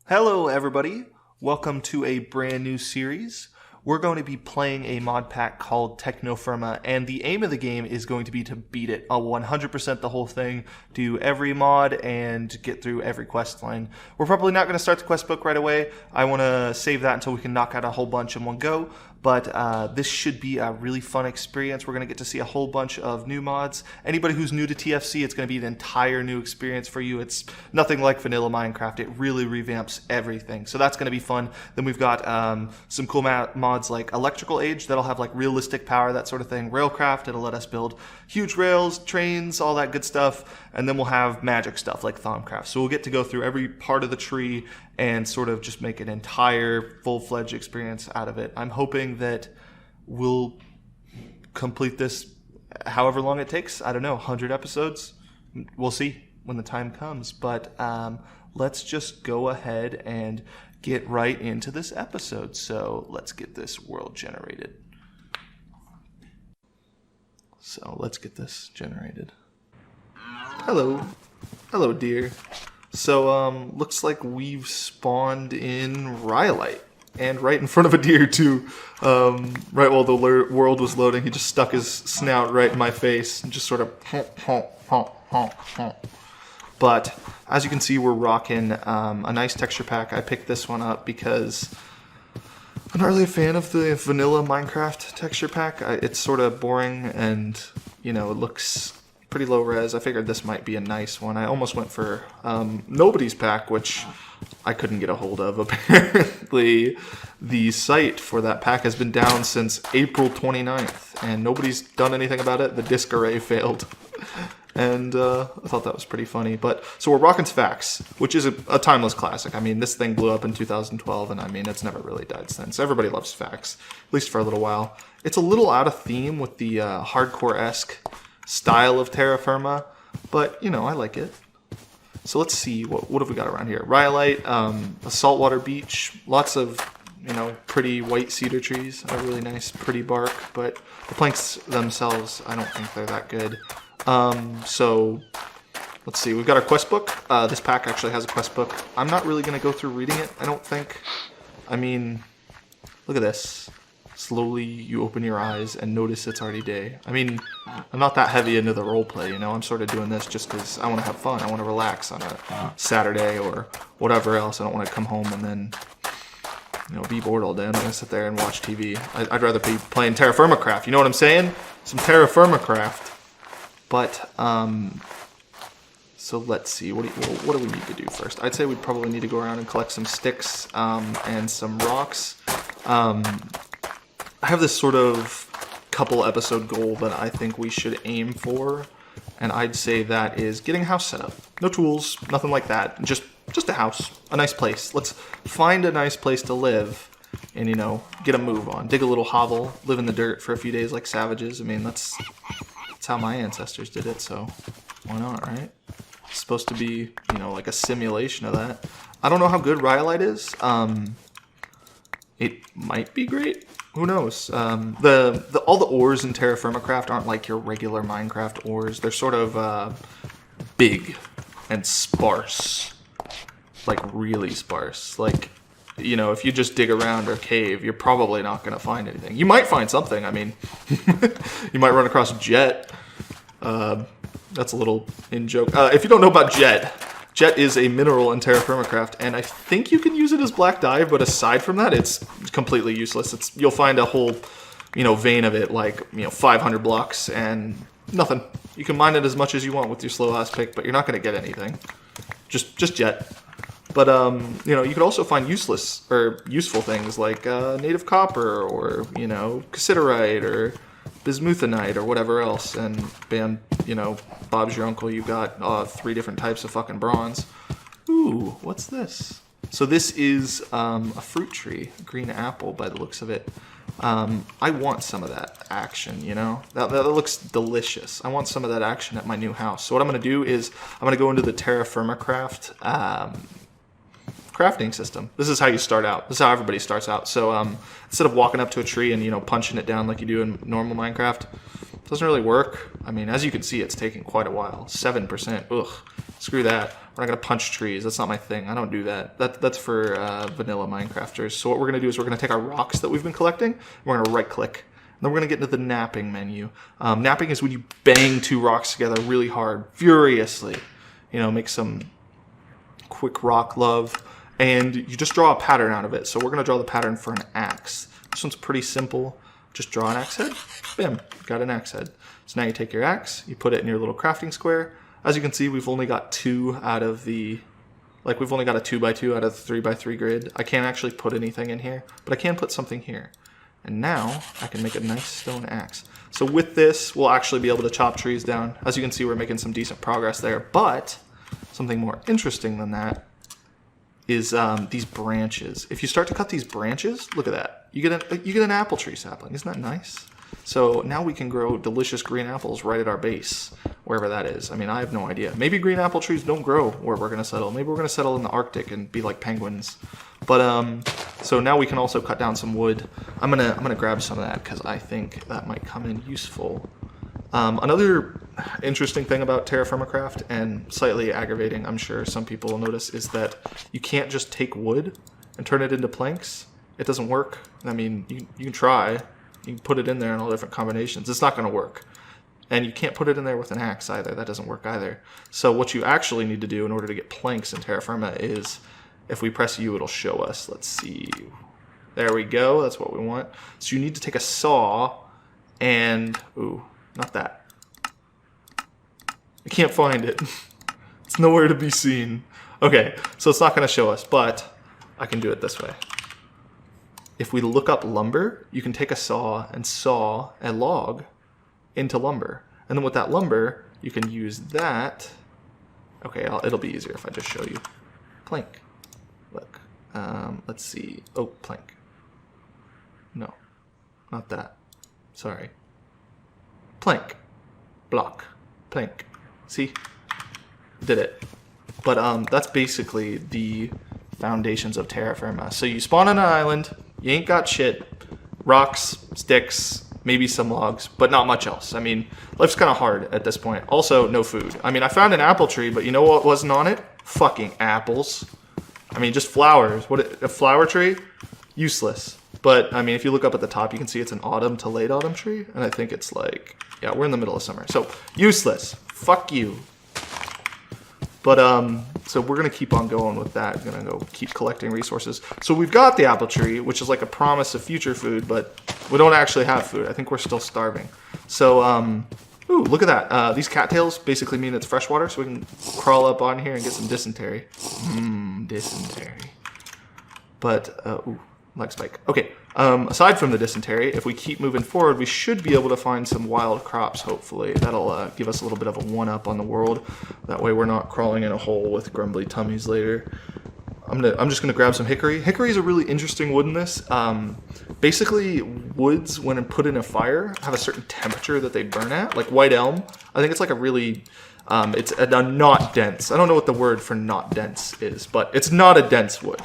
Hello everybody, welcome to a brand new series. We're going to be playing a mod pack called TechnoFirma, and the aim of the game is going to be to beat it. I'll 100% the whole thing, do every mod, and get through every quest line. We're probably not going to start the quest book right away. I want to save that until we can knock out a whole bunch in one go, but this should be a really fun experience. We're going to get to see a whole bunch of new mods. Anybody who's new to TFC, it's going to be an entire new experience for you. It's nothing like vanilla Minecraft. It really revamps everything, so that's going to be fun. Then we've got some cool mods like Electrical Age that'll have like realistic power, that sort of thing. Railcraft, it'll let us build huge rails, trains, all that good stuff. And then we'll have magic stuff like Thaumcraft. So we'll get to go through every part of the tree and sort of just make an entire full-fledged experience out of it. I'm hoping that we'll complete this however long it takes. I don't know, 100 episodes? We'll see when the time comes. But let's just go ahead and get right into this episode. So let's get this world generated. So let's get this generated. Hello. Hello, dear. So, looks like we've spawned in Rhyolite. And right in front of a deer, too. Right while the world was loading, he just stuck his snout right in my face and just sort of honk. But, as you can see, we're rocking a nice texture pack. I picked this one up because I'm not really a fan of the vanilla Minecraft texture pack. It's sort of boring and, you know, it looks pretty low res. I figured this might be a nice one. I almost went for Nobody's pack, which I couldn't get a hold of. Apparently, the site for that pack has been down since April 29th, and nobody's done anything about it. The disk array failed. And I thought that was pretty funny. But so we're rocking Sphax, which is a timeless classic. I mean, this thing blew up in 2012, and I mean, it's never really died since. Everybody loves Sphax, at least for a little while. It's a little out of theme with the hardcore-esque style of TerraFirma, but, you know, I like it. So let's see, what have we got around here? Rhyolite, a saltwater beach, lots of, you know, pretty white cedar trees, a really nice, pretty bark, but the planks themselves, I don't think they're that good. So let's see, we've got our quest book. This pack actually has a quest book. I'm not really going to go through reading it, I don't think. I mean, look at this. Slowly you open your eyes and notice it's already day. I mean, I'm not that heavy into the roleplay, you know. I'm sort of doing this just because I want to have fun. I want to relax on a Saturday or whatever else. I don't want to come home and then, you know, be bored all day. I'm going to sit there and watch TV. I'd rather be playing TerraFirmaCraft. You know what I'm saying? Some TerraFirmaCraft. But, so let's see. What do we need to do first? I'd say we probably need to go around and collect some sticks and some rocks. I have this sort of couple episode goal that I think we should aim for, and I'd say that is getting a house set up. No tools, nothing like that, just a house, a nice place. Let's find a nice place to live and, you know, get a move on. Dig a little hovel, live in the dirt for a few days like savages. I mean, that's how my ancestors did it, so why not, right? It's supposed to be, you know, like a simulation of that. I don't know how good Rhyolite is. It might be great. Who knows? All the ores in TerraFirmaCraft aren't like your regular Minecraft ores. They're sort of big and sparse, like really sparse. Like, you know, if you just dig around or cave, you're probably not going to find anything. You might find something. I mean, you might run across Jet. That's a little in-joke. If you don't know about Jet, Jet is a mineral in TerraFirmaCraft, and I think you can use it as black dye, but aside from that, it's completely useless. You'll find a whole, you know, vein of it, like, you know, 500 blocks, and nothing. You can mine it as much as you want with your slow ass pick, but you're not going to get anything. Just Jet. But, you know, you could also find useless, or useful things, like native copper, or, you know, cassiterite, or bismuthinite, or whatever else, and bam, you know, Bob's your uncle, you got 3 different types of fucking bronze. Ooh, what's this? So this is a fruit tree, a green apple by the looks of it. I want some of that action, you know? That looks delicious. I want some of that action at my new house. So what I'm going to do is I'm going to go into the TerraFirmaCraft crafting system. This is how you start out. This is how everybody starts out. So instead of walking up to a tree and, you know, punching it down like you do in normal Minecraft, it doesn't really work. I mean, as you can see, it's taking quite a while. 7%. Ugh. Screw that. We're not going to punch trees. That's not my thing. I don't do that. That's for vanilla Minecrafters. So what we're going to do is we're going to take our rocks that we've been collecting, and we're going to right-click. Then we're going to get into the napping menu. Napping is when you bang 2 rocks together really hard, furiously. You know, make some quick rock love. And you just draw a pattern out of it. So we're going to draw the pattern for an axe. This one's pretty simple. Just draw an axe head. Bam, got an axe head. So now you take your axe, you put it in your little crafting square. As you can see, we've only got 2 out of the... Like, we've only got a 2x2 out of the 3x3 grid. I can't actually put anything in here, but I can put something here. And now I can make a nice stone axe. So with this, we'll actually be able to chop trees down. As you can see, we're making some decent progress there. But something more interesting than that is these branches. If you start to cut these branches, look at that. You get an apple tree sapling. Isn't that nice? So now we can grow delicious green apples right at our base, wherever that is. I mean, I have no idea. Maybe green apple trees don't grow where we're going to settle. Maybe we're going to settle in the Arctic and be like penguins. But so now we can also cut down some wood. I'm gonna grab some of that because I think that might come in useful. Another interesting thing about TerraFirmaCraft, and slightly aggravating, I'm sure some people will notice, is that you can't just take wood and turn it into planks. It doesn't work. I mean, you can try. You can put it in there in all different combinations. It's not going to work. And you can't put it in there with an axe either. That doesn't work either. So what you actually need to do in order to get planks in TerraFirma is, if we press U, it'll show us. Let's see. There we go. That's what we want. So you need to take a saw and... Ooh, not that. I can't find it. It's nowhere to be seen. Okay, so it's not going to show us, but I can do it this way. If we look up lumber, you can take a saw and saw a log into lumber. And then with that lumber, you can use that. Okay, it'll be easier if I just show you. Plank. Look. Let's see. Oh, plank. No, not that. Sorry. Plank. Block. Plank. See? Did it. But that's basically the foundations of TerraFirma. So you spawn on an island. You ain't got shit. Rocks, sticks, maybe some logs, but not much else. I mean, life's kind of hard at this point. Also, no food. I mean, I found an apple tree, but you know what wasn't on it? Fucking apples. I mean, just flowers. A flower tree? Useless. But, I mean, if you look up at the top, you can see it's an autumn to late autumn tree. And I think it's like, yeah, we're in the middle of summer. So, useless. Fuck you. But, so we're going to keep on going with that. We're going to go keep collecting resources. So we've got the apple tree, which is like a promise of future food, but we don't actually have food. I think we're still starving. So, ooh, look at that. These cattails basically mean it's freshwater, so we can crawl up on here and get some dysentery. Dysentery. But, ooh, leg spike. Okay, aside from the dysentery, if we keep moving forward, we should be able to find some wild crops, hopefully. That'll give us a little bit of a one-up on the world. That way we're not crawling in a hole with grumbly tummies later. I'm just gonna grab some hickory. Hickory is a really interesting wood in this. Basically, woods, when put in a fire, have a certain temperature that they burn at. Like white elm, I think it's like a really, it's a not dense. I don't know what the word for not dense is, but it's not a dense wood.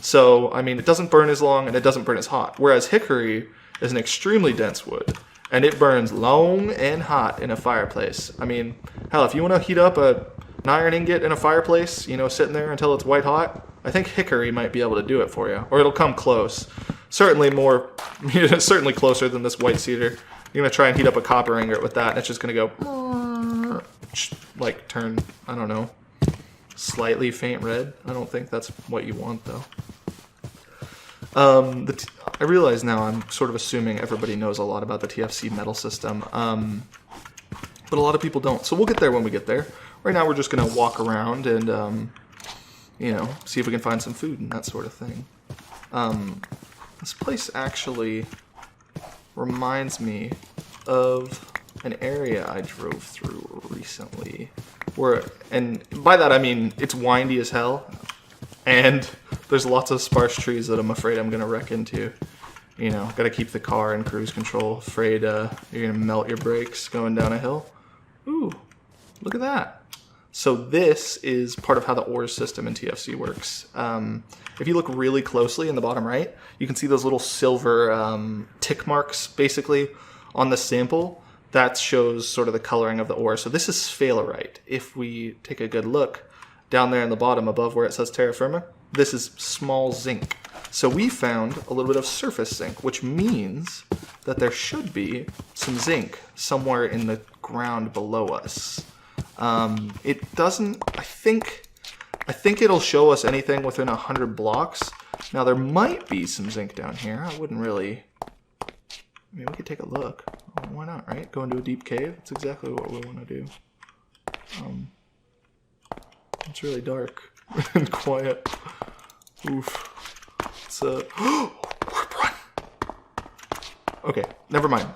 So, I mean, it doesn't burn as long and it doesn't burn as hot. Whereas hickory is an extremely dense wood and it burns long and hot in a fireplace. I mean, hell, if you want to heat up an iron ingot in a fireplace, you know, sitting there until it's white hot, I think hickory might be able to do it for you. Or it'll come close. Certainly certainly closer than this white cedar. You're going to try and heat up a copper ingot with that and it's just going to go, like, turn, I don't know, slightly faint red. I don't think that's what you want, though. I realize now I'm sort of assuming everybody knows a lot about the TFC metal system, but a lot of people don't. So we'll get there when we get there. Right now we're just going to walk around and, you know, see if we can find some food and that sort of thing. This place actually reminds me of an area I drove through recently. And by that I mean it's windy as hell, and there's lots of sparse trees that I'm afraid I'm gonna wreck into. You know, gotta keep the car in cruise control. Afraid you're gonna melt your brakes going down a hill. Ooh, look at that. So this is part of how the ores system in TFC works. If you look really closely in the bottom right, you can see those little silver tick marks basically on the sample. that shows sort of the coloring of the ore. So this is sphalerite. If we take a good look down there in the bottom above where it says TerraFirma, this is small zinc. So we found a little bit of surface zinc, which means that there should be some zinc somewhere in the ground below us. It doesn't, I think it'll show us anything within 100 blocks. Now there might be some zinc down here. I wouldn't really, I mean, we could take a look. Oh, why not, right? Go into a deep cave. That's exactly what we want to do. It's really dark and quiet. Oof. It's warp run. Okay, never mind.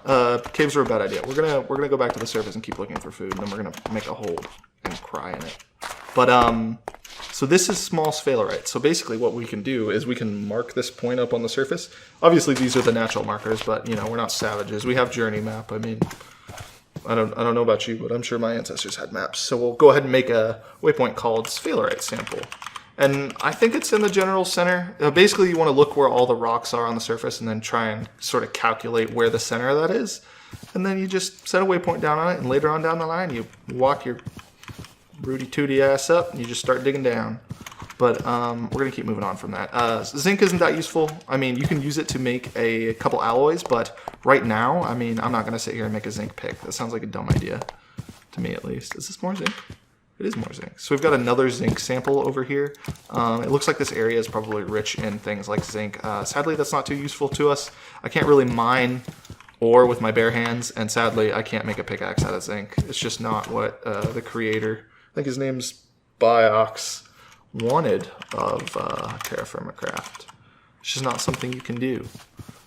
Caves are a bad idea. We're gonna go back to the surface and keep looking for food, and then we're gonna make a hole and cry in it. But so this is small sphalerite. So basically, what we can do is we can mark this point up on the surface. Obviously, these are the natural markers, but you know we're not savages. We have journey map. I mean, I don't know about you, but I'm sure my ancestors had maps. So we'll go ahead and make a waypoint called sphalerite sample. And I think it's in the general center. Basically, you want to look where all the rocks are on the surface and then try and sort of calculate where the center of that is. And then you just set a waypoint down on it, and later on down the line, you walk your Rudy Tooty ass up, and you just start digging down. But we're going to keep moving on from that. Zinc isn't that useful. I mean, you can use it to make a couple alloys, but right now, I mean, I'm not going to sit here and make a zinc pick. That sounds like a dumb idea, to me at least. Is this more zinc? It is more zinc. So we've got another zinc sample over here. It looks like this area is probably rich in things like zinc. Sadly, that's not too useful to us. I can't really mine ore with my bare hands, and sadly, I can't make a pickaxe out of zinc. It's just not what the creator, I think his name's Biox, wanted of TerraFirmaCraft. It's just not something you can do.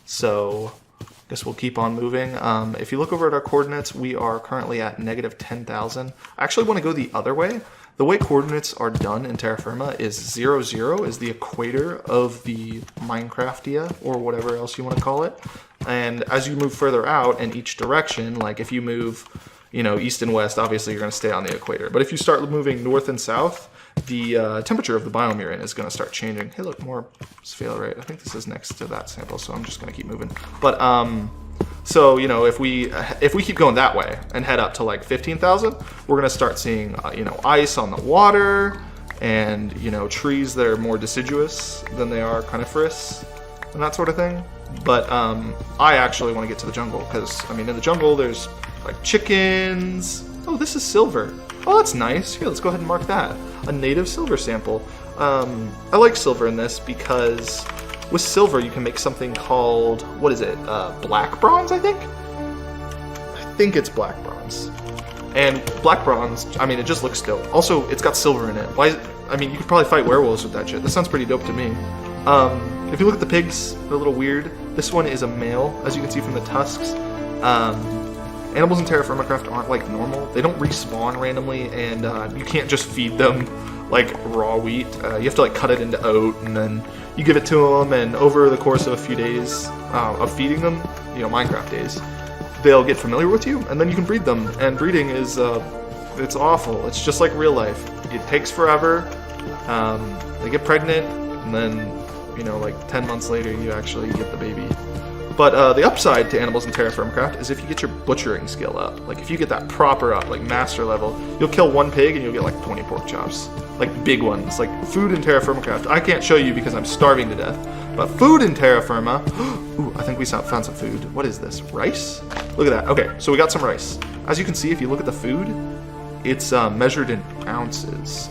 So I guess we'll keep on moving. If you look over at our coordinates, we are currently at negative 10,000. I actually want to go the other way. The way coordinates are done in TerraFirma is 0, 0 is the equator of the Minecraftia, or whatever else you want to call it. And as you move further out in each direction, like if you move, you know, east and west, obviously you're going to stay on the equator. But if you start moving north and south, the temperature of the biome you're in is going to start changing. Hey, look, more sphalerite. I think this is next to that sample, so I'm just going to keep moving. But so you know, if we keep going that way and head up to like 15,000, we're going to start seeing you know, ice on the water, and you know, trees that are more deciduous than they are coniferous and that sort of thing. But I actually want to get to the jungle because I mean, in the jungle there's like chickens. Oh, this is silver. Oh, that's nice. Here, let's go ahead and mark that. A native silver sample. I like silver in this because with silver you can make something called, what is it? Black bronze, I think? I think it's black bronze. And black bronze, I mean, it just looks dope. Also, it's got silver in it. Why? I mean, you could probably fight werewolves with that shit. That sounds pretty dope to me. If you look at the pigs, they're a little weird. This one is a male, as you can see from the tusks. Animals in TerraFirmaCraft aren't like normal. They don't respawn randomly, and you can't just feed them like raw wheat. You have to like cut it into oat, and then you give it to them, and over the course of a few days of feeding them, you know, Minecraft days, they'll get familiar with you, and then you can breed them. And breeding is, it's awful. It's just like real life. It takes forever. They get pregnant, and then, you know, like 10 months later, you actually get the baby. But the upside to animals in TerraFirmaCraft is if you get your butchering skill up. Like if you get that proper up, like master level, you'll kill one pig and you'll get like 20 pork chops. Like big ones. Like food in TerraFirmaCraft. I can't show you because I'm starving to death. But food in TerraFirma, ooh, I think we found some food. What is this? Rice? Look at that. Okay, so we got some rice. As you can see, if you look at the food, it's measured in ounces.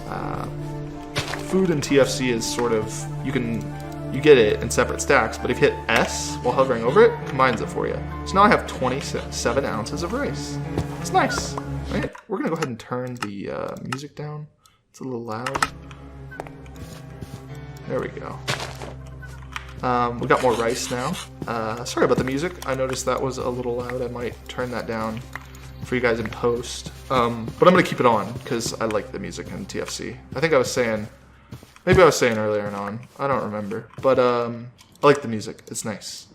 Food in TFC is sort of, you get it in separate stacks, but if you hit S while hovering over it, it combines it for you. So now I have 27 ounces of rice. It's nice, right? We're gonna go ahead and turn the music down. It's a little loud. There we go. We got more rice now. Sorry about the music. I noticed that was a little loud. I might turn that down for you guys in post. But I'm gonna keep it on because I like the music in TFC. I think I was saying, maybe I was saying earlier on, I don't remember, but I like the music, it's nice.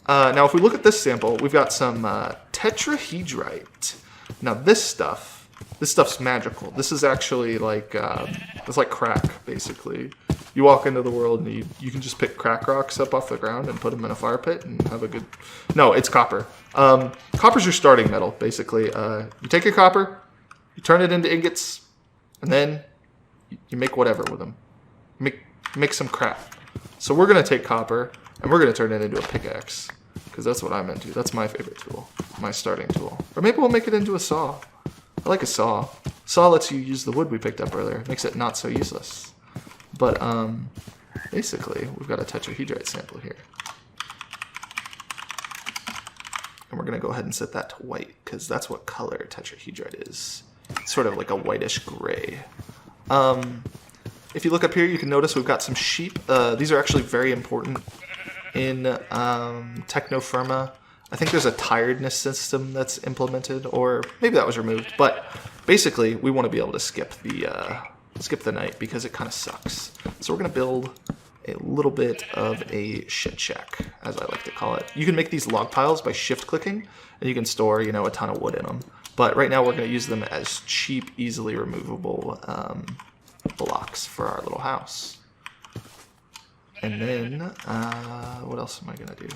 Now if we look at this sample, we've got some tetrahedrite. Now this stuff's magical. This is actually like, it's like crack, basically. You walk into the world and you can just pick crack rocks up off the ground and put them in a fire pit and have a good... No, it's copper. Copper's your starting metal, basically. You take your copper, you turn it into ingots, and then you make whatever with them. Make some crap. So we're going to take copper, and we're going to turn it into a pickaxe, because that's what I'm into. That's my favorite tool, my starting tool. Or maybe we'll make it into a saw. I like a saw. Saw lets you use the wood we picked up earlier. Makes it not so useless. But basically, we've got a tetrahedrite sample here. And we're going to go ahead and set that to white, because that's what color tetrahedrite is. It's sort of like a whitish gray. If you look up here, you can notice we've got some sheep. These are actually very important in TechnoFirma. I think there's a tiredness system that's implemented, or maybe that was removed. But basically, we want to be able to skip the night because it kind of sucks. So we're going to build a little bit of a shit shack, as I like to call it. You can make these log piles by shift clicking, and you can store, you know, a ton of wood in them. But right now, we're going to use them as cheap, easily removable blocks for our little house. And then, what else am I going to do?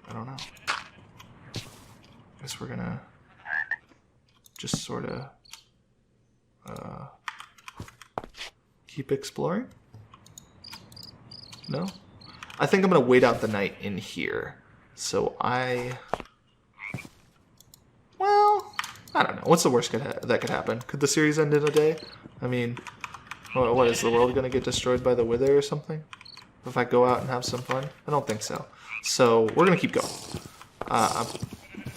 I don't know. I guess we're going to just sort of keep exploring. No? I think I'm going to wait out the night in here. So well, I don't know. What's the worst that could happen? Could the series end in a day? I mean, what, is the world going to get destroyed by the wither or something? If I go out and have some fun? I don't think so. So we're going to keep going. I'm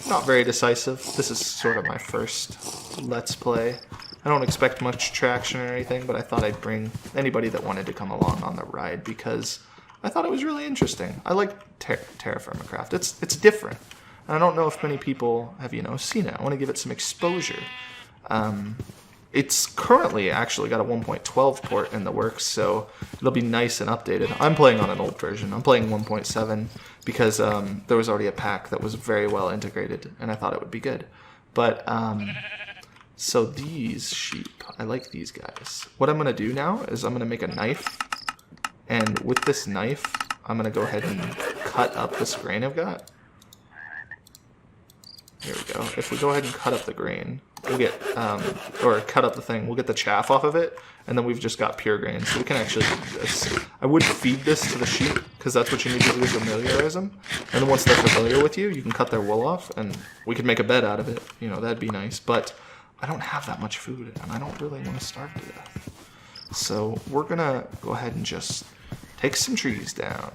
not very decisive. This is sort of my first Let's Play. I don't expect much traction or anything, but I thought I'd bring anybody that wanted to come along on the ride because I thought it was really interesting. I like TerraFirmaCraft. It's different. And I don't know if many people have, you know, seen it. I want to give it some exposure. It's currently actually got a 1.12 port in the works, so it'll be nice and updated. I'm playing on an old version. I'm playing 1.7 because there was already a pack that was very well integrated, and I thought it would be good. But, so these sheep, I like these guys. What I'm going to do now is I'm going to make a knife, and with this knife, I'm going to go ahead and cut up this grain I've got. Here we go. If we go ahead and cut up the grain, we'll get, or cut up the thing, we'll get the chaff off of it, and then we've just got pure grain. So we can actually do this. I would feed this to the sheep, because that's what you need to do to familiarize them. And then once they're familiar with you, you can cut their wool off, and we could make a bed out of it. You know, that'd be nice. But I don't have that much food, and I don't really want to starve to death. So we're going to go ahead and just take some trees down.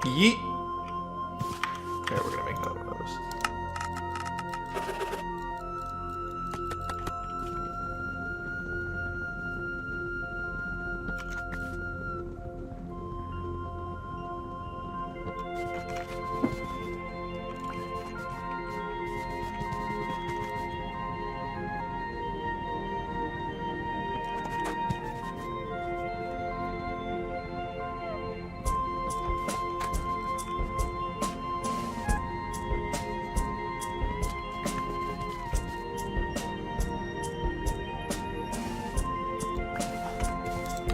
Yeet. There, we're gonna make another one of those.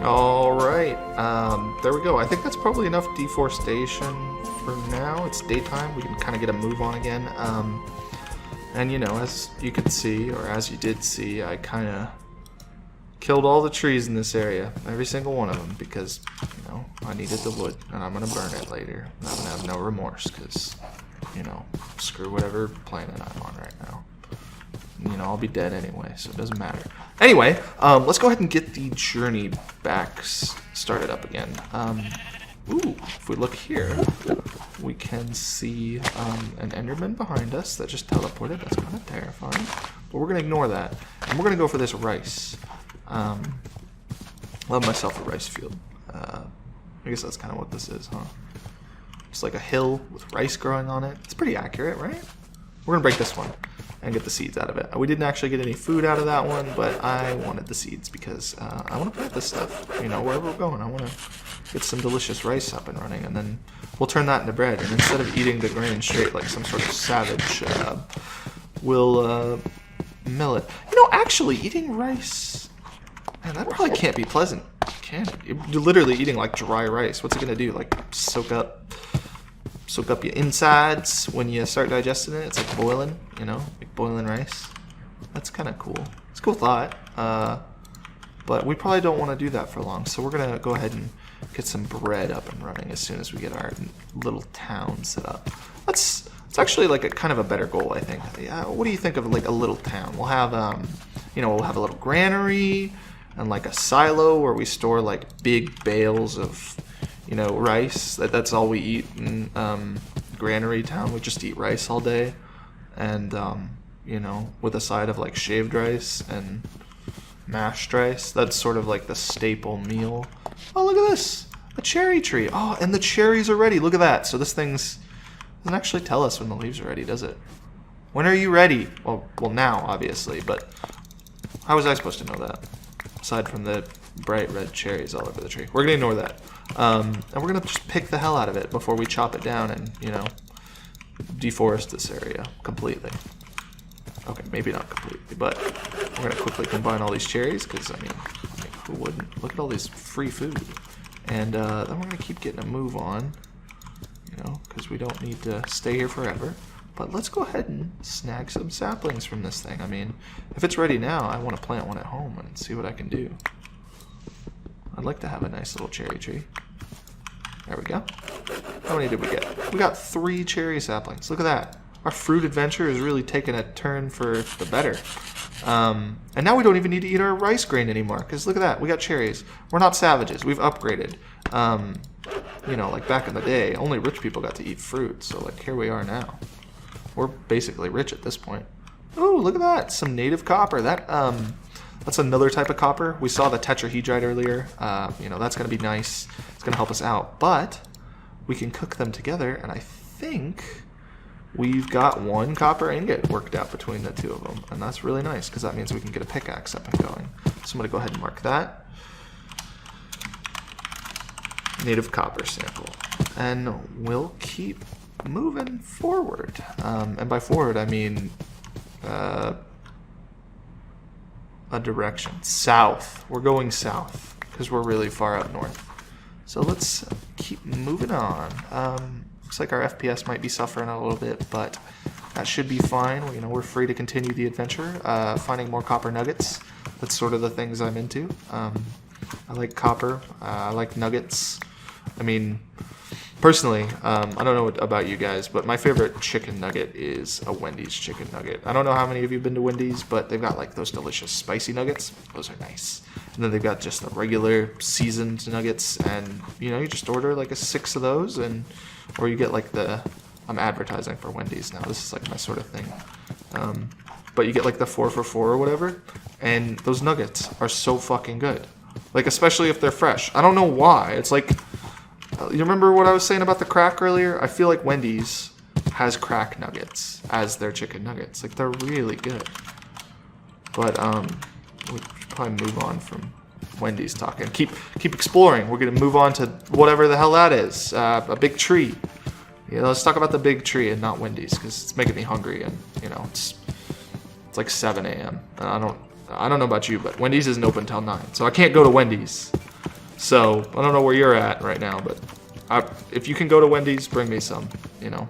Alright, there we go. I think that's probably enough deforestation for now. It's daytime, we can kind of get a move on again. And you know, as you could see, or as you did see, I kind of killed all the trees in this area. Every single one of them, because, you know, I needed the wood, and I'm going to burn it later. And I'm going to have no remorse, because, you know, screw whatever planet I'm on right now. You know, I'll be dead anyway, so it doesn't matter. Anyway, let's go ahead and get the journey back started up again. Ooh, if we look here, we can see an Enderman behind us that just teleported. That's kind of terrifying. but we're going to ignore that. And we're going to go for this rice. Love myself a rice field. I guess that's kind of what this is, huh? Just like a hill with rice growing on it. It's pretty accurate, right? We're going to break this one and get the seeds out of it. We didn't actually get any food out of that one, but I wanted the seeds because I want to plant this stuff, you know, wherever we're going. I want to get some delicious rice up and running, and then we'll turn that into bread. And instead of eating the grain straight like some sort of savage, we'll mill it. You know, actually, eating rice, man, that probably can't be pleasant, can it? You're literally eating like dry rice. What's it gonna do? Like soak up your insides when you start digesting it? It's like boiling, you know, like boiling rice. That's kind of cool. It's a cool thought, but we probably don't want to do that for long. So we're gonna go ahead and get some bread up and running as soon as we get our little town set up. It's actually like a kind of a better goal, I think. Yeah, what do you think of like a little town? We'll have, you know, we'll have a little granary and like a silo where we store like big bales of, you know, rice. That's all we eat in granary town. We just eat rice all day, and you know, with a side of like shaved rice and mashed rice. That's sort of like the staple meal. Oh, look at this, a cherry tree. Oh, and the cherries are ready. Look at that. So this thing's doesn't actually tell us when the leaves are ready, does it? When are you ready? Well, now, obviously, but how was I supposed to know that? Aside from the bright red cherries all over the tree. We're going to ignore that. And we're going to just pick the hell out of it before we chop it down and, you know, deforest this area completely. Okay, maybe not completely, but we're going to quickly combine all these cherries because, I mean, who wouldn't? Look at all this free food. And then we're going to keep getting a move on. You know, because we don't need to stay here forever. But let's go ahead and snag some saplings from this thing. I mean, if it's ready now, I want to plant one at home and see what I can do. I'd like to have a nice little cherry tree. There we go. How many did we get? We got 3 cherry saplings. Look at that. Our fruit adventure is really taking a turn for the better. And now we don't even need to eat our rice grain anymore, because look at that. We got cherries. We're not savages. We've upgraded. You know, like back in the day, only rich people got to eat fruit. So, like, here we are now. We're basically rich at this point. Oh, look at that. Some native copper. That's another type of copper. We saw the tetrahedrite earlier. You know, that's going to be nice. It's going to help us out. But we can cook them together, and I think we've got 1 copper ingot worked out between the 2 of them. And that's really nice, because that means we can get a pickaxe up and going. So I'm going to go ahead and mark that. Native copper sample, and we'll keep moving forward, and by forward I mean a direction south. We're going south because we're really far up north, so let's keep moving on. Looks like our FPS might be suffering a little bit, but that should be fine. You know, we're free to continue the adventure, finding more copper nuggets. That's sort of the things I'm into. I like copper, I like nuggets. I mean, personally, I don't know about you guys, but my favorite chicken nugget is a Wendy's chicken nugget. I don't know how many of you have been to Wendy's, but they've got like those delicious spicy nuggets. Those are nice. And then they've got just the regular seasoned nuggets, and you know, you just order like a 6 of those, and or you get like the, I'm advertising for Wendy's now. This is like my sort of thing. But you get like the 4 for $4 or whatever, and those nuggets are so fucking good. Like, especially if they're fresh. I don't know why. It's like, you remember what I was saying about the crack earlier? I feel like Wendy's has crack nuggets as their chicken nuggets. Like, they're really good. But we should probably move on from Wendy's talking. Keep exploring. We're gonna move on to whatever the hell that is. A big tree. Yeah, let's talk about the big tree and not Wendy's, because it's making me hungry, and you know, it's like 7 a.m. and I don't know about you, but Wendy's isn't open till 9, so I can't go to Wendy's. So I don't know where you're at right now, but if you can go to Wendy's, bring me some, you know.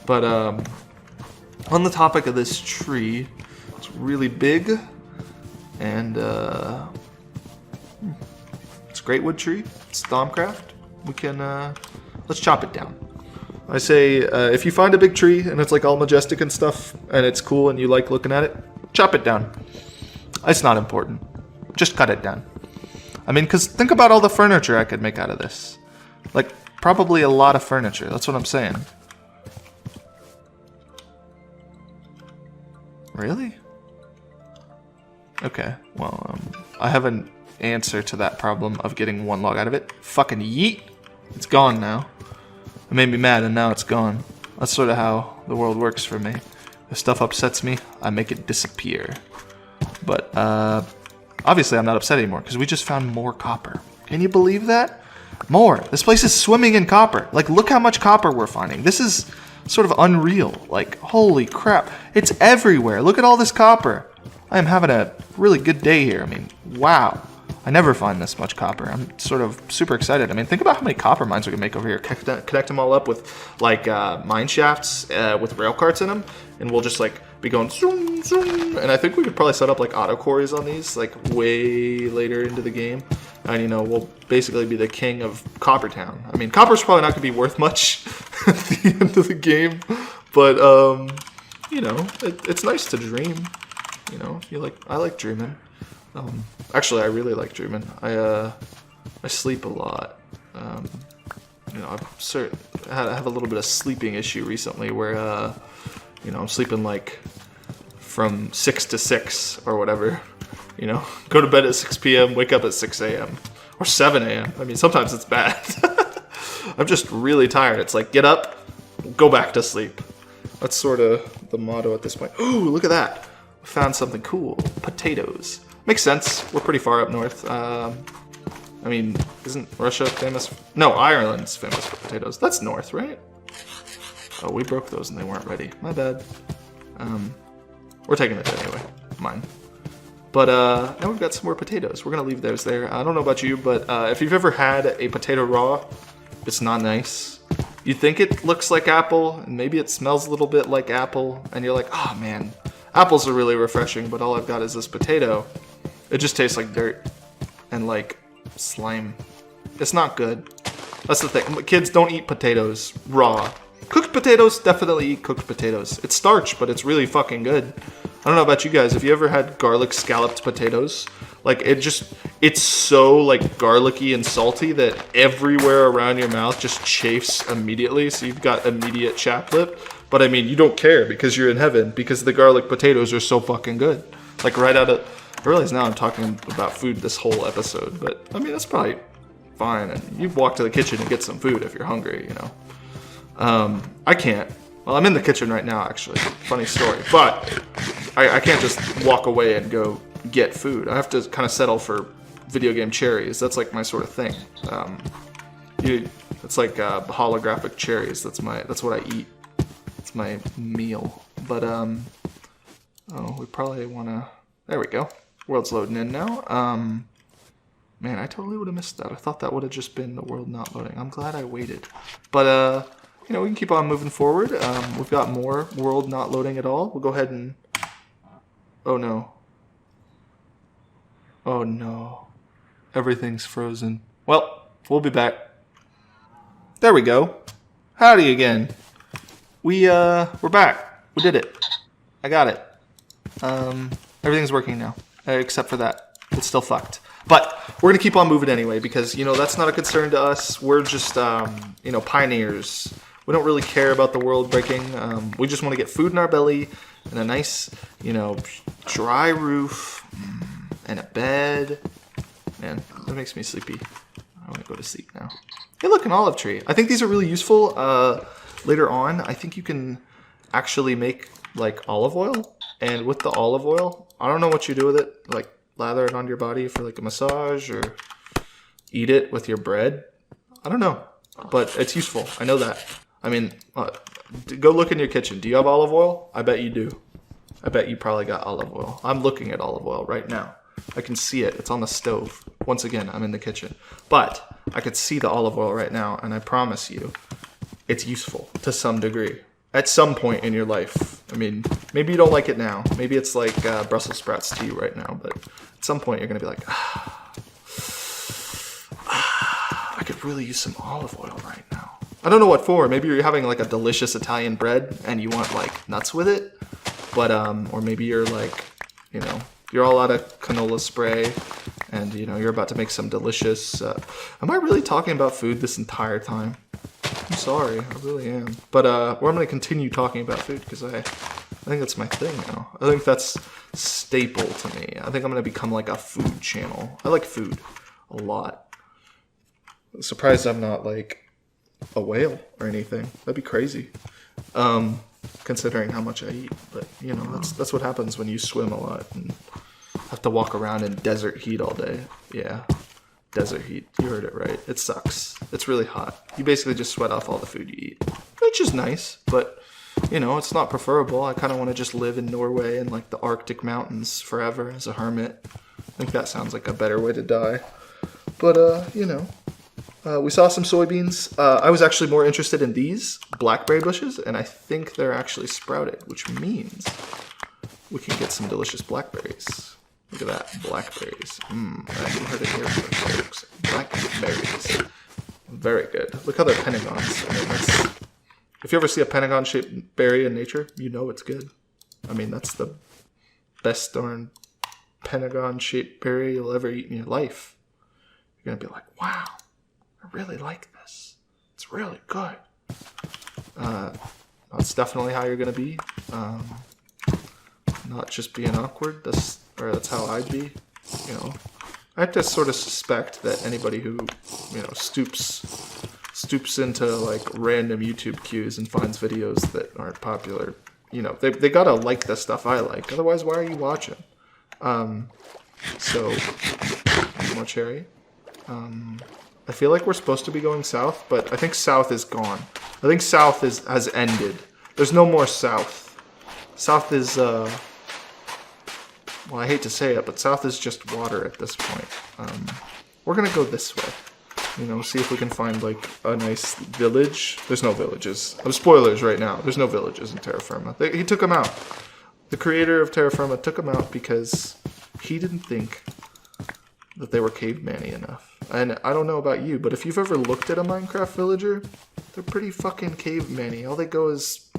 But on the topic of this tree, it's really big, and it's a great wood tree. It's Thaumcraft. We can let's chop it down. I say if you find a big tree and it's like all majestic and stuff, and it's cool and you like looking at it, chop it down. It's not important. Just cut it down. I mean, because think about all the furniture I could make out of this. Like, probably a lot of furniture. That's what I'm saying. Really? Okay, well, I have an answer to that problem of getting 1 log out of it. Fucking yeet! It's gone now. It made me mad and now it's gone. That's sort of how the world works for me. If stuff upsets me, I make it disappear. But, obviously I'm not upset anymore because we just found more copper. Can you believe that? More! This place is swimming in copper. Like, look how much copper we're finding. This is sort of unreal. Like, holy crap. It's everywhere. Look at all this copper. I am having a really good day here. I mean, wow. I never find this much copper. I'm sort of super excited. I mean, think about how many copper mines we can make over here. Connect them all up with, like, mine shafts with rail carts in them. And we'll just, like, be going zoom, zoom. And I think we could probably set up, like, auto quarries on these, like, way later into the game. And, you know, we'll basically be the king of Copper Town. I mean, copper's probably not going to be worth much at the end of the game. But, you know, it's nice to dream. You know, I like dreaming. Actually, I really like dreaming. I sleep a lot. You know, I have a little bit of sleeping issue recently where, you know, I'm sleeping like from 6 to 6 or whatever. You know, go to bed at 6 p.m., wake up at 6 a.m. or 7 a.m. I mean, sometimes it's bad. I'm just really tired. It's like, get up, go back to sleep. That's sort of the motto at this point. Ooh, look at that. Found something cool. Potatoes. Makes sense. We're pretty far up north. I mean, isn't Russia famous? No, Ireland's famous for potatoes. That's north, right? Oh, we broke those and they weren't ready. My bad. We're taking it anyway. Mine. But now we've got some more potatoes. We're gonna leave those there. I don't know about you, but if you've ever had a potato raw, it's not nice. You think it looks like apple, and maybe it smells a little bit like apple, and you're like, oh man, apples are really refreshing, but all I've got is this potato. It just tastes like dirt and like slime. It's not good. That's the thing. Kids don't eat potatoes raw. Cooked potatoes, definitely eat cooked potatoes. It's starch, but it's really fucking good. I don't know about you guys. Have you ever had garlic scalloped potatoes? Like, it's so like garlicky and salty that everywhere around your mouth just chafes immediately. So you've got immediate chapped lip. But I mean, you don't care because you're in heaven because the garlic potatoes are so fucking good. Like right out of, I realize now I'm talking about food this whole episode, but I mean, that's probably fine. And you walk to the kitchen and get some food if you're hungry, you know. I can't. Well, I'm in the kitchen right now, actually. Funny story. But I can't just walk away and go get food. I have to kind of settle for video game cherries. That's like my sort of thing. It's like holographic cherries. That's what I eat. It's my meal. But oh, we probably want to. There we go. World's loading in now. Man, I totally would have missed that. I thought that would have just been the world not loading. I'm glad I waited. But you know, we can keep on moving forward. We've got more world not loading at all. We'll go ahead and... Oh no. Oh no. Everything's frozen. Well, we'll be back. There we go. Howdy again. We're back. We did it. I got it. Everything's working now. Except for that. It's still fucked. But we're going to keep on moving anyway because, you know, that's not a concern to us. We're just, you know, pioneers. We don't really care about the world breaking. We just want to get food in our belly and a nice, you know, dry roof and a bed. Man, that makes me sleepy. I want to go to sleep now. Hey, look, an olive tree. I think these are really useful. Later on, I think you can actually make, like, olive oil. And with the olive oil, I don't know what you do with it. Like, lather it onto your body for, like, a massage or eat it with your bread. I don't know. But it's useful. I know that. I mean, go look in your kitchen. Do you have olive oil? I bet you do. I bet you probably got olive oil. I'm looking at olive oil right now. I can see it. It's on the stove. Once again, I'm in the kitchen. But I could see the olive oil right now, and I promise you, it's useful to some degree. At some point in your life. I mean, maybe you don't like it now. Maybe it's like Brussels sprouts to you right now. But at some point, you're going to be like, I could really use some olive oil right now. I don't know what for. Maybe you're having like a delicious Italian bread and you want like nuts with it. But, or maybe you're like, you know, you're all out of canola spray and, you know, you're about to make some delicious, am I really talking about food this entire time? I'm sorry, I really am. But, I'm going to continue talking about food because I think that's my thing now. I think that's staple to me. I think I'm going to become like a food channel. I like food a lot. I'm surprised I'm not like a whale or anything. That'd be crazy. Considering how much I eat. But, you know, that's what happens when you swim a lot and have to walk around in desert heat all day. Yeah. Desert heat. You heard it right. It sucks. It's really hot. You basically just sweat off all the food you eat, which is nice, but you know, it's not preferable. I kind of want to just live in Norway in like the Arctic mountains forever as a hermit. I think that sounds like a better way to die. But, you know, we saw some soybeans. I was actually more interested in these blackberry bushes, and I think they're actually sprouted, which means we can get some delicious blackberries. Look at that, blackberries. I heard it here, folks. Blackberries. Very good. Look how they're pentagons. I mean, if you ever see a pentagon-shaped berry in nature, you know it's good. I mean, that's the best darn pentagon-shaped berry you'll ever eat in your life. You're going to be like, wow, I really like this. It's really good. That's definitely how you're going to be. Not just being awkward. That's how I'd be. You know, I have to sort of suspect that anybody who, you know, stoops into like random YouTube cues and finds videos that aren't popular, you know, they gotta like the stuff I like. Otherwise, why are you watching? So more cherry. I feel like we're supposed to be going south, but I think south is gone. I think south has ended. There's no more south. South is well, I hate to say it, but south is just water at this point. We're gonna go this way. You know, see if we can find like a nice village. There's no villages. Spoilers right now. There's no villages in TerraFirma. He took them out. The creator of TerraFirma took them out because he didn't think that they were caveman-y enough. And I don't know about you, but if you've ever looked at a Minecraft villager, they're pretty fucking caveman-y. All they go is,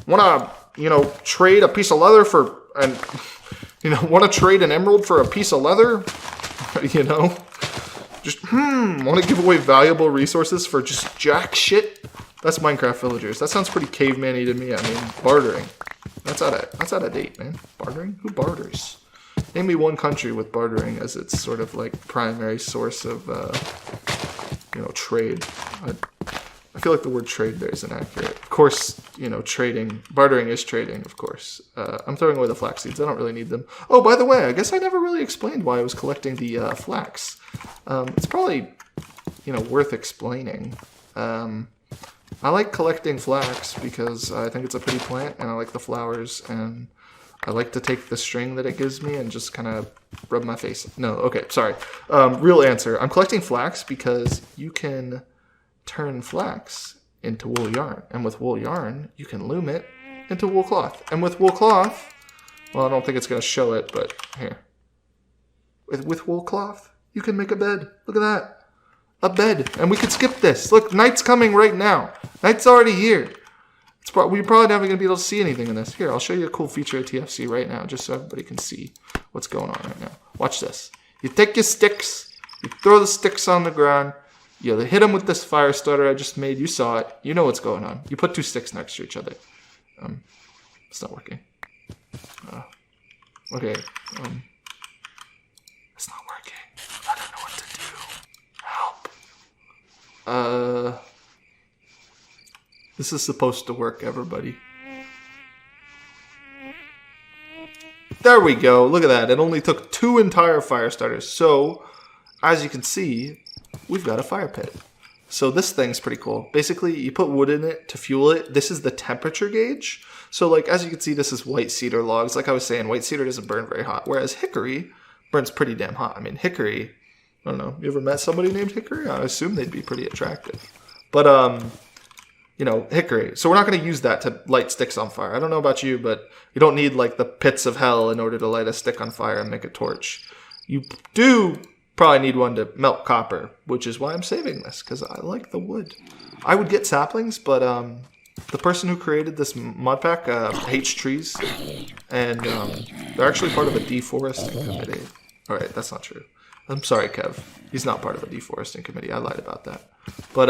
wanna, you know, trade a piece of leather for, and, you know, wanna trade an emerald for a piece of leather? You know? Just, wanna give away valuable resources for just jack shit? That's Minecraft villagers. That sounds pretty caveman-y to me. I mean, bartering. That's out of date, man. Bartering? Who barters? Name me one country with bartering as its sort of like primary source of, you know, trade. I feel like the word trade there is inaccurate. Of course, you know, bartering is trading, of course. I'm throwing away the flax seeds. I don't really need them. Oh, by the way, I guess I never really explained why I was collecting the flax. It's probably, you know, worth explaining. I like collecting flax because I think it's a pretty plant, and I like the flowers, and I like to take the string that it gives me and just kind of rub my face. No, okay, sorry. Real answer. I'm collecting flax because you can turn flax into wool yarn. And with wool yarn, you can loom it into wool cloth. And with wool cloth, well, I don't think it's going to show it, but here. With wool cloth, you can make a bed. Look at that. A bed. And we could skip this. Look, night's coming right now. Night's already here. We're probably never going to be able to see anything in this. Here, I'll show you a cool feature of TFC right now, just so everybody can see what's going on right now. Watch this. You take your sticks, you throw the sticks on the ground, you hit them with this fire starter I just made. You saw it. You know what's going on. You put two sticks next to each other. It's not working. Okay. It's not working. I don't know what to do. Help. This is supposed to work, everybody. There we go. Look at that. It only took 2 entire fire starters. So, as you can see, we've got a fire pit. So this thing's pretty cool. Basically, you put wood in it to fuel it. This is the temperature gauge. So, like, as you can see, this is white cedar logs. Like I was saying, white cedar doesn't burn very hot, whereas hickory burns pretty damn hot. I mean, hickory, I don't know. You ever met somebody named hickory? I assume they'd be pretty attractive. But, you know, hickory. So we're not going to use that to light sticks on fire. I don't know about you, but you don't need, like, the pits of hell in order to light a stick on fire and make a torch. You do probably need one to melt copper, which is why I'm saving this, because I like the wood. I would get saplings, but the person who created this mod pack hates trees, and they're actually part of a deforesting committee. All right, that's not true. I'm sorry, Kev. He's not part of a deforesting committee. I lied about that. But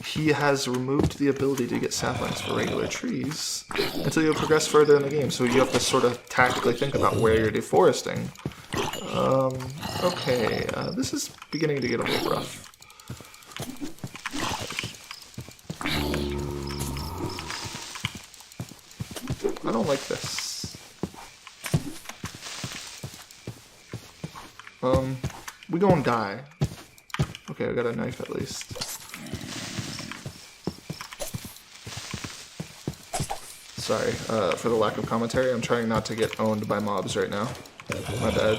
he has removed the ability to get saplings for regular trees until you progress further in the game. So you have to sort of tactically think about where you're deforesting. Okay, this is beginning to get a little rough. I don't like this. We gonna die. Okay, I got a knife at least. Sorry for the lack of commentary. I'm trying not to get owned by mobs right now. My bad.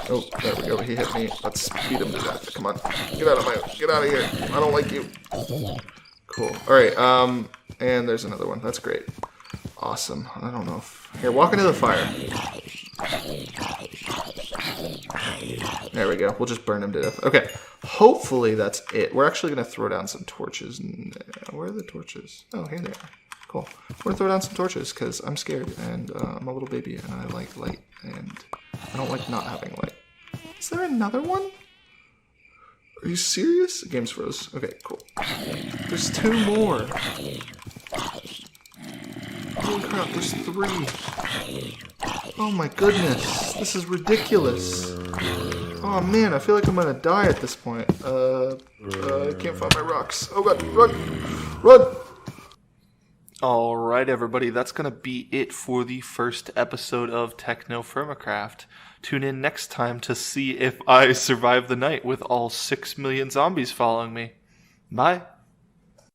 Oh, there we go. He hit me. Let's beat him to death. Come on. Get out of here. I don't like you. Cool. Alright, and there's another one. That's great. Awesome. I don't know if... Here, walk into the fire. There we go. We'll just burn him to death. Okay. Hopefully that's it. We're actually going to throw down some torches. Where are the torches? Oh, here they are. Cool. We're going to throw down some torches because I'm scared and I'm a little baby and I like light and I don't like not having light. Is there another one? Are you serious? The game's froze. Okay, cool. There's 2 more. Holy crap, there's 3. Oh my goodness. This is ridiculous. Oh man, I feel like I'm gonna die at this point. I can't find my rocks. Oh god, run! Run! Alright everybody, that's gonna be it for the first episode of TechnoFirmaCraft. Tune in next time to see if I survive the night with all 6 million zombies following me. Bye!